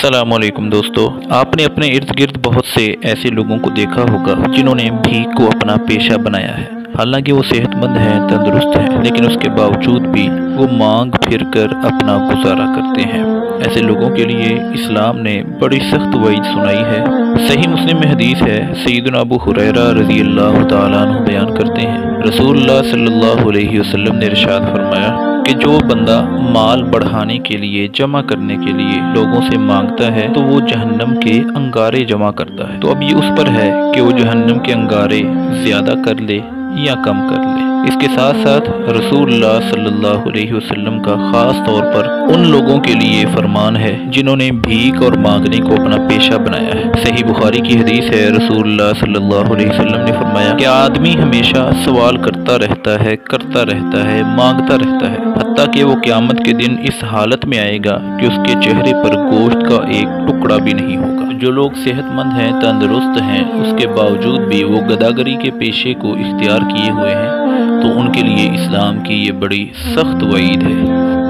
अस्सलाम वालेकुम दोस्तों, आपने अपने इर्द गिर्द बहुत से ऐसे लोगों को देखा होगा जिन्होंने भीख को अपना पेशा बनाया है। हालांकि वो सेहतमंद हैं, तंदुरुस्त हैं, लेकिन उसके बावजूद भी वो मांग फिर कर अपना गुजारा करते हैं। ऐसे लोगों के लिए इस्लाम ने बड़ी सख्त वईद सुनाई है। सही मुस्लिम में हदीस है, सैयदना अबू हुरैरा रज़ी अल्लाह तआला अन्हु बयान करते हैं, रसूलुल्लाह सल्लल्लाहु अलैहि वसल्लम ने इरशाद फरमाया कि जो बंदा माल बढ़ाने के लिए, जमा करने के लिए लोगों से मांगता है तो वो जहन्नम के अंगारे जमा करता है। तो अब ये उस पर है कि वो जहन्नम के अंगारे ज्यादा कर ले या कम कर ले। इसके साथ साथ रसूलुल्लाह सल्लल्लाहु अलैहि वसल्लम का खास तौर पर उन लोगों के लिए फरमान है जिन्होंने भीख और मांगने को अपना पेशा बनाया है। सही बुखारी की हदीस है, रसूलुल्लाह सल्लल्लाहु अलैहि वसल्लम ने फरमाया कि आदमी हमेशा सवाल करता रहता है, मांगता रहता है, हत्ता कि वो क़यामत के दिन इस हालत में आएगा कि उसके चेहरे पर गोश्त का एक टुकड़ा भी नहीं होगा। जो लोग सेहतमंद हैं, तंदुरुस्त हैं, उसके बावजूद भी वो गदागरी के पेशे को इख्तियार किए हुए हैं, तो उनके लिए इस्लाम की ये बड़ी सख्त वईद है।